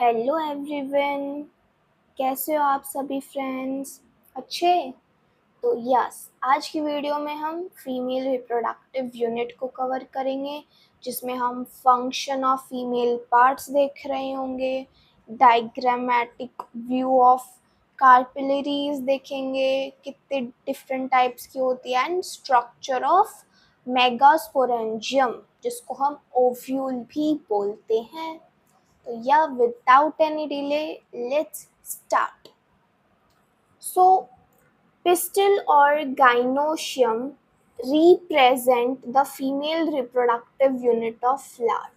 Hello everyone, कैसे हो आप सभी फ्रेंड्स? अच्छे? तो आज की वीडियो में हम फीमेल रिप्रोडक्टिव यूनिट को कवर करेंगे, जिसमें हम फंक्शन ऑफ फीमेल पार्ट्स देख रहे होंगे, डायग्रामेटिक व्यू ऑफ कार्पिलरीज देखेंगे, कितने डिफरेंट टाइप्स की होती है, एंड स्ट्रक्चर ऑफ मेगास्पोरेंजियम, जिसको हम ओव्यूल भी बोलते हैं। तो without any delay, let's start. So, pistil or gynoecium represent the female reproductive unit of flower.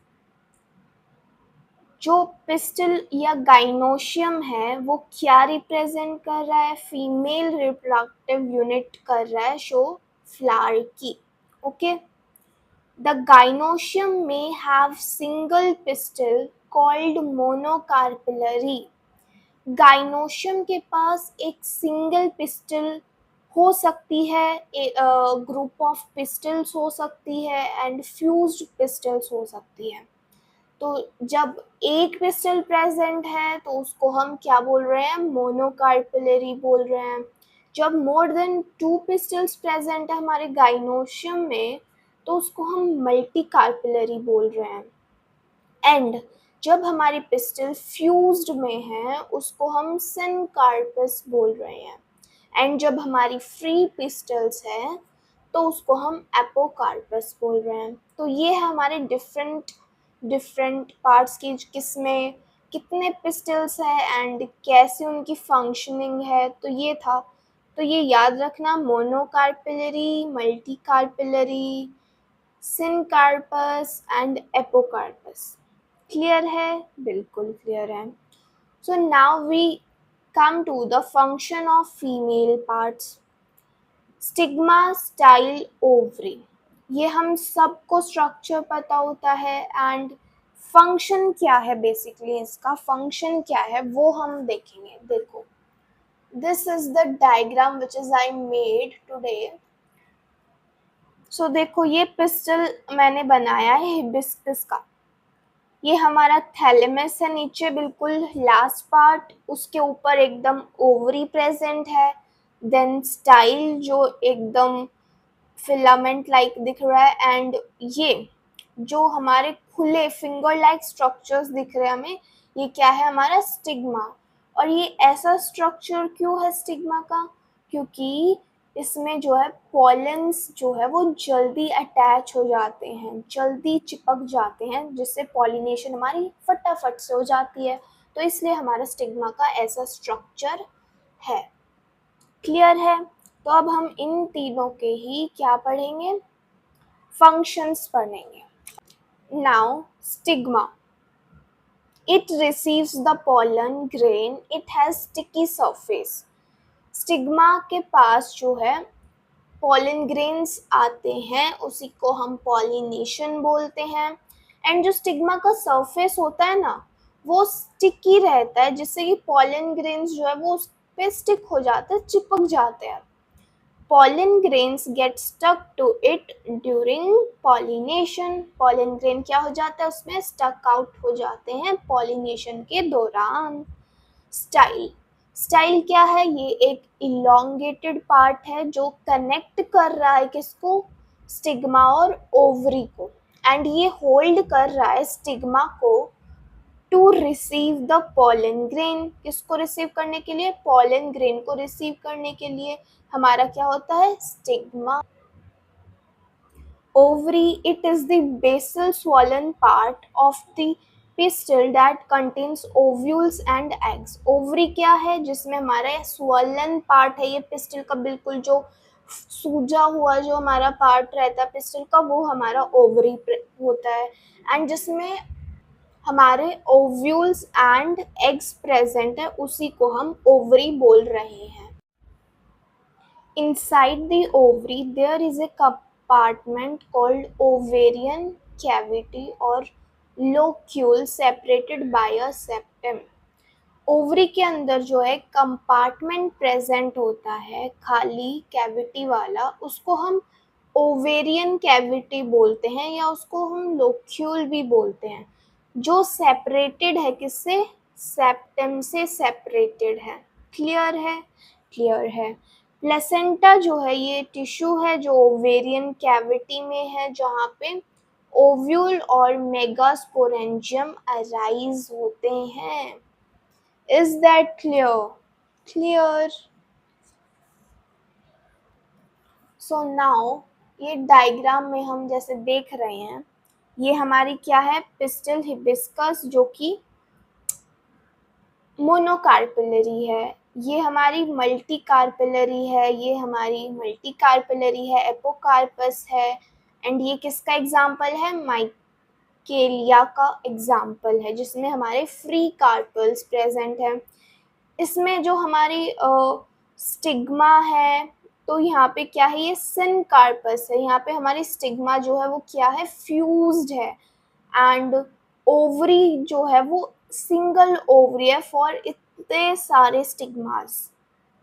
जो पिस्टल या गाइनोशियम है वो क्या रिप्रेजेंट कर रहा है? फीमेल रिप्रोडक्टिव यूनिट कर रहा है शो फ्लावर की। Okay, The gynoecium may have single pistil called monocarpillary. Gynoecium के पास एक सिंगल पिस्टल हो सकती है, ग्रुप ऑफ पिस्टल्स हो सकती है, एंड फ्यूज्ड पिस्टल्स हो सकती है। तो जब एक पिस्टल प्रेजेंट है तो उसको हम क्या बोल रहे हैं? मोनोकार्पिलरी बोल रहे हैं। जब मोर देन 2 पिस्टल्स प्रेजेंट है हमारे गाइनोशियम में तो उसको हम मल्टीकार्पिलरी बोल रहे हैं। एंड जब हमारी पिस्टल फ्यूज्ड में है उसको हम सिनकार्पस बोल रहे हैं। एंड जब हमारी फ्री पिस्टल्स है तो उसको हम एपोकार्पस बोल रहे हैं। तो ये है हमारे डिफरेंट पार्ट्स की, किसमें कितने पिस्टल्स है एंड कैसे उनकी फंक्शनिंग है। तो ये था, तो ये याद रखना, monocarpellary, multicarpellary, syncarpous and apocarpous. Clear है? बिल्कुल क्लियर है। So now we come to the function of female parts. Stigma, style, ovary, ये हम सबको स्ट्रक्चर पता होता है, एंड फंक्शन क्या है, बेसिकली इसका फंक्शन क्या है वो हम देखेंगे। देखो, this is the diagram which is I made today. So देखो, ये पिस्टल मैंने बनाया है हिबिस्कस का। ये हमारा थैलेमस है नीचे बिल्कुल लास्ट पार्ट, उसके ऊपर एकदम ओवरी प्रेजेंट है। देन स्टाइल जो एकदम फिलामेंट लाइक दिख रहा है, एंड ये जो हमारे खुले फिंगर लाइक स्ट्रक्चर्स दिख रहे हैं हमें, ये क्या है? हमारा स्टिग्मा। और ये ऐसा स्ट्रक्चर क्यों है स्टिग्मा का? क्योंकि इसमें जो है पॉलेंस जो है वो जल्दी अटैच हो जाते हैं, जल्दी चिपक जाते हैं, जिससे पॉलिनेशन हमारी फटाफट से हो जाती है। तो इसलिए हमारा स्टिग्मा का ऐसा स्ट्रक्चर है। क्लियर है? तो अब हम इन तीनों के ही क्या पढ़ेंगे? फंक्शंस पढ़ेंगे। Now stigma, it receives the pollen grain, it has sticky surface. Stigma के पास जो है पॉलन ग्रेन्स आते हैं, उसी को हम पॉलिनेशन बोलते हैं। एंड जो स्टिग्मा का सरफेस होता है ना, वो स्टिकी रहता है, जिससे कि पॉलन ग्रेन्स जो है वो उस पे स्टिक हो जाते हैं, चिपक जाते हैं। Pollen grains get stuck to it during pollination. Pollen grain क्या हो जाता है? उसमें stuck out हो जाते हैं pollination के दौरान। Style, स्टाइल क्या है? ये एक इलोंगेटेड पार्ट है जो कनेक्ट कर रहा है किसको? स्टिग्मा और ओवरी को, एंड ये होल्ड कर रहा है स्टिग्मा को to receive the pollen grain. किसको रिसीव करने के लिए? पॉलन ग्रेन को रिसीव करने के लिए हमारा क्या होता है? Stigma. Ovary, it is the basal swollen part of the pistil that contains ovules and eggs. Ovary क्या है? जिसमें हमारा स्वॉलन पार्ट है, ये पिस्टल का बिल्कुल जो सूजा हुआ जो हमारा पार्ट रहता है पिस्टल का, वो हमारा ओवरी होता है, एंड जिसमें हमारे ओव्यूल्स एंड एग्स प्रेजेंट है, उसी को हम ओवरी बोल रहे हैं। Inside the ovary there is a compartment called ovarian cavity or locule separated by a septum. Ovary के अंदर जो है कंपार्टमेंट प्रेजेंट होता है, खाली कैविटी वाला, उसको हम ओवेरियन कैविटी बोलते हैं, या उसको हम लोक्यूल भी बोलते हैं, जो सेपरेटेड है किससे? सेप्टम से सेपरेटेड है। क्लियर है? क्लियर है। प्लेसेंटा जो है ये टिश्यू है जो ओवेरियन कैविटी में है, जहाँ पे ओव्यूल और मेगास्पोरेंजियम अराइज होते हैं। Is that clear? Clear. So now ये डायग्राम में हम जैसे देख रहे हैं, ये हमारी क्या है, पिस्टल हिबिस्कस जो कि मोनोकार्पिलरी है। ये हमारी मल्टी कार्पिलरी है, ये हमारी मल्टी कार्पिलरी है, एपोकार्पस है। एंड ये किसका एग्जाम्पल है? माइकेलिया का एग्जाम्पल है, जिसमें हमारे फ्री कार्पल्स प्रेजेंट हैं। इसमें जो हमारी स्टिग्मा है, तो यहाँ पे क्या है, ये सिनकार्पस है। यहाँ पे हमारी स्टिग्मा जो है वो क्या है, फ्यूज्ड है। एंड ओवरी जो है वो सिंगल ओवरी है फॉर इतने सारे स्टिग्मास,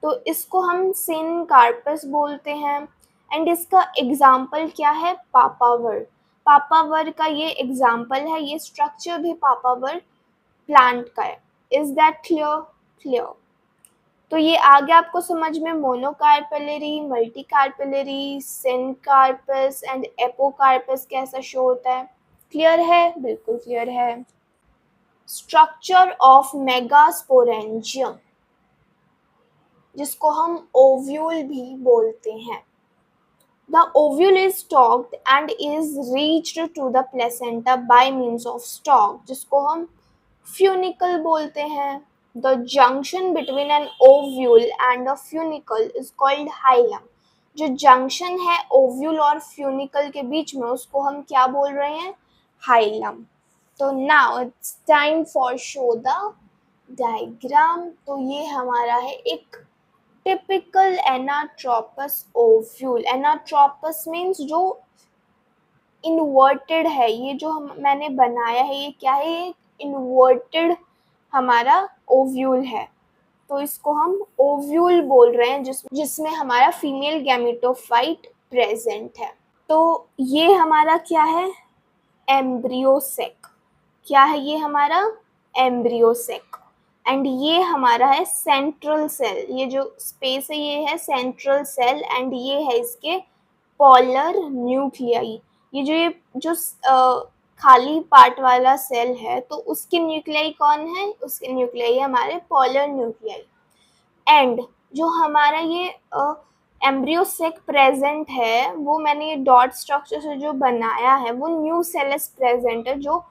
तो इसको हम सिनकार्पस बोलते हैं। एंड इसका एग्जाम्पल क्या है? पापावर। पापावर का ये एग्जाम्पल है, ये स्ट्रक्चर भी पापावर प्लांट का है। Is that clear? क्लियर। तो ये आ गया आपको समझ में, मोनोकार्पेलरी, मल्टीकार्पेलरी, सिनकार्पस एंड एपोकार्पस कैसा शो होता है। क्लियर है? बिल्कुल क्लियर है। स्ट्रक्चर ऑफ मेगास्पोरेंजियम, जिसको हम ओव्यूल भी बोलते हैं। The ovule is stalked and is reached to the placenta by means of stalk, जिसको हम funicle बोलते हैं। The junction between an ovule and a funicle is called hilum. जो जंक्शन है ओव्यूल और फ्यूनिकल के बीच में, उसको हम क्या बोल रहे हैं? हाइलम। तो now it's time for show the diagram. तो ये हमारा है एक typical anatropous ovule. Anatropous means जो इन्वर्टेड है। ये जो मैंने बनाया है, ये क्या है? ये इन्वर्टेड हमारा ओव्यूल है, तो इसको हम ओव्यूल बोल रहे हैं, जिसमें हमारा फीमेल गैमेटोफाइट प्रेजेंट है। तो ये हमारा क्या है? एम्ब्रियोसेक। क्या है ये हमारा? एम्ब्रियोसेक। एंड ये हमारा है सेंट्रल सेल। ये जो स्पेस है ये है सेंट्रल सेल, एंड ये है इसके पोलर न्यूक्लियाई। ये जो खाली पार्ट वाला सेल है, तो उसके न्यूक्लियाई कौन है? उसके न्यूक्लियाई हमारे पोलर न्यूक्लियाई। एंड जो हमारा ये एम्ब्रियोसेक प्रेजेंट है, वो मैंने ये डॉट स्ट्रक्चर से जो बनाया है, वो न्यू सेल्स प्रेजेंट है, जो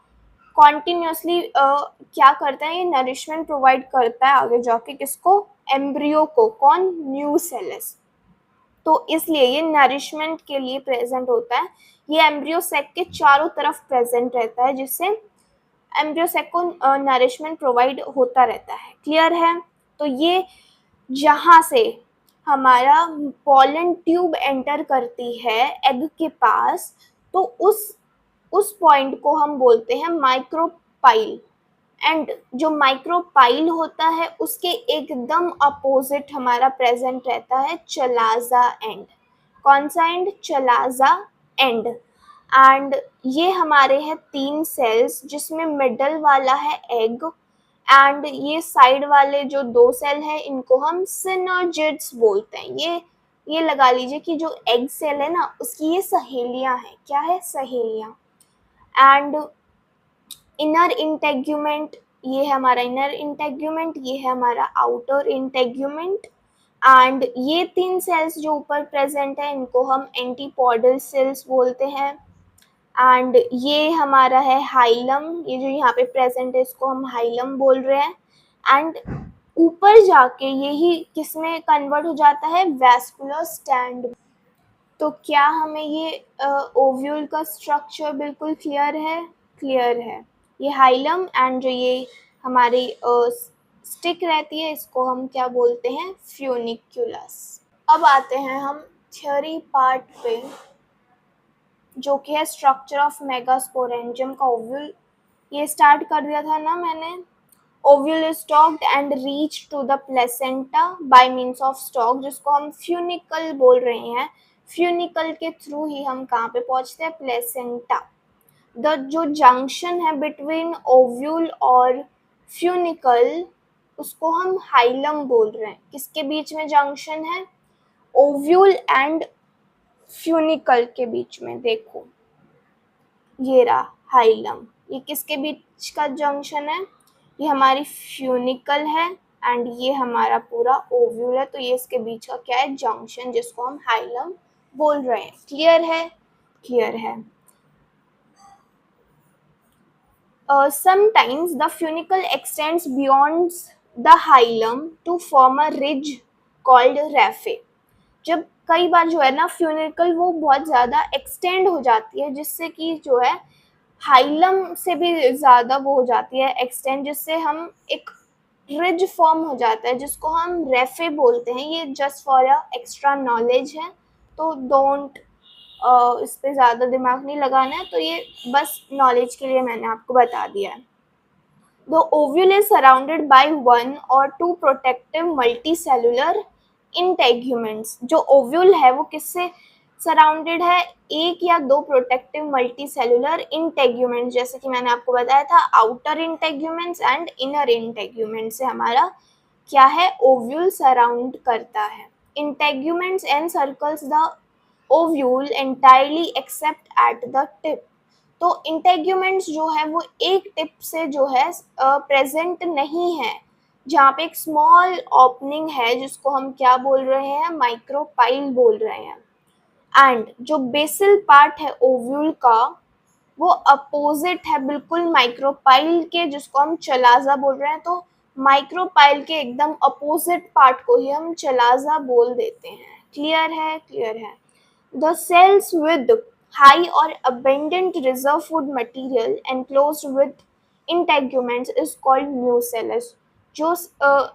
कॉन्टिन्यूसली क्या करता है, ये नरिशमेंट प्रोवाइड करता है आगे जाके किसको? एम्ब्रियो को। कौन? New sales. तो इसलिए ये नरिशमेंट के लिए प्रेजेंट होता है। ये एम्ब्रियोसेक के चारों तरफ प्रेजेंट रहता है, जिससे एम्ब्रियोसेक को नरिशमेंट प्रोवाइड होता रहता है। क्लियर है? तो ये जहाँ से हमारा पॉलन ट्यूब एंटर करती है एग के पास, तो उस पॉइंट को हम बोलते हैं माइक्रोपाइल। एंड जो माइक्रोपाइल होता है, उसके एकदम अपोजिट हमारा प्रेजेंट रहता है चलाजा एंड। कौन सा एंड? Chalaza and. एंड ये हमारे हैं 3 सेल्स, जिसमें मिडल वाला है एग, एंड ये साइड वाले जो 2 सेल हैं, इनको हम सिनर्जिड्स बोलते हैं। ये लगा लीजिए कि जो एग सेल है ना, उसकी ये सहेलियां हैं। क्या है? सहेलियां। एंड इनर इंटेग्यूमेंट, ये है हमारा इनर इंटेग्यूमेंट, ये है हमारा आउटर इंटेग्यूमेंट। एंड ये 3 सेल्स जो ऊपर प्रेजेंट है, इनको हम एंटीपोडल सेल्स बोलते हैं। एंड ये हमारा है हाइलम, ये जो यहाँ पे प्रेजेंट है, इसको हम हाइलम बोल रहे हैं। एंड ऊपर जाके यही किस में कन्वर्ट हो जाता है? Vascular stand. तो क्या हमें ये ओव्यूल का स्ट्रक्चर बिल्कुल क्लियर है? क्लियर है। ये हाइलम एंड जो ये हमारी स्टिक रहती है, इसको हम क्या बोलते हैं? फ्यूनिक्यूलस। अब आते हैं हम थ्योरी पार्ट पे, जो कि है स्ट्रक्चर ऑफ मेगास्पोरेंजियम का ओव्यूल। ये स्टार्ट कर दिया था ना मैंने। Ovule is stalked and reach to the placenta by means of stalk, जिसको हम फ्यूनिकल बोल रहे हैं। फ्यूनिकल के थ्रू ही हम कहाँ पे पहुँचते हैं? प्लेसेंटा। द जो जंक्शन है बिटवीन ओव्यूल और फ्यूनिकल, उसको हम हाइलम बोल रहे हैं। किसके बीच में जंक्शन है? ओव्यूल एंड फ्यूनिकल के बीच में। देखो ये रहा हाइलम, ये किसके बीच का जंक्शन है? ये हमारी फ्यूनिकल है एंड ये हमारा पूरा ओव्यूल है, तो ये इसके बीच का क्या है? जंक्शन, जिसको हम हाइलम बोल रहे हैं। क्लियर है? क्लियर है। Sometimes the funicle extends beyond the hilum to form a ridge called raphe. जब कई बार जो है ना फ्यूनिकल वो बहुत ज़्यादा एक्सटेंड हो जाती है, जिससे कि जो है हाइलम से भी ज़्यादा वो हो जाती है एक्सटेंड, जिससे हम एक रिज फॉर्म हो जाता है, जिसको हम रेफे बोलते हैं। ये just for a extra knowledge है, तो डोंट इस पे ज़्यादा दिमाग नहीं लगाना है, तो ये बस नॉलेज के लिए मैंने आपको बता दिया है। The ovule is surrounded by one or two protective multicellular integuments. जो ओव्यूल है वो किससे सराउंडेड है? एक या दो प्रोटेक्टिव मल्टीसेलुलर इंटेग्यूमेंट्स, जैसे कि मैंने आपको बताया था outer integuments and inner integument से हमारा क्या है? ओव्यूल सराउंड करता है। Integuments and circles the ovule entirely accept at the tip. तो इंटेग्यूमेंट्स जो है वो एक टिप से जो है प्रेजेंट नहीं है, जहाँ पे एक स्मॉल ओपनिंग है, जिसको हम क्या बोल रहे हैं? माइक्रोपाइल बोल रहे हैं। एंड जो बेसल पार्ट है ओव्यूल का वो अपोजिट है बिल्कुल माइक्रोपाइल के, जिसको हम चलाजा बोल रहे हैं। तो माइक्रोपाइल के एकदम अपोजिट पार्ट को ही हम चलाजा बोल देते हैं। क्लियर है? क्लियर है। The cells with high or abundant reserve food material enclosed with integuments is called nucellus। जो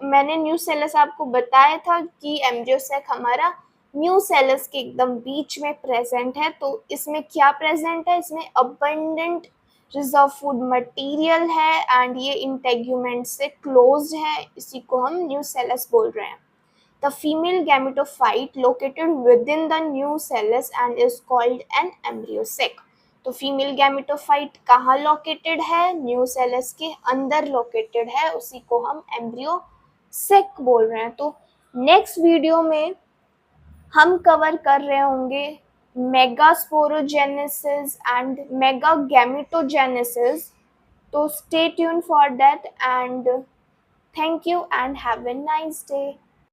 मैंने न्यूसेलस आपको बताया था कि एम्ब्रियोसेक हमारा न्यूसेलस के एकदम बीच में प्रेजेंट है, तो इसमें क्या प्रेजेंट है? इसमें abundant रिजर्व फूड मटेरियल है एंड ये इंटेग्यूमेंट से क्लोज्ड है, इसी को हम न्यूसेलस बोल रहे हैं। The female gametophyte located within the nucellus and is called an embryosac। तो फीमेल गैमेटोफाइट कहाँ लोकेटेड है? न्यूसेलस के अंदर लोकेटेड है, उसी को हम एम्ब्रियोसेक बोल रहे हैं। तो नेक्स्ट वीडियो में हम कवर कर रहे होंगे मेगास्पोरोजेनेसिस एंड मेगागैमेटोजेनेसिस। तो stay tune for that and thank you and have a nice day.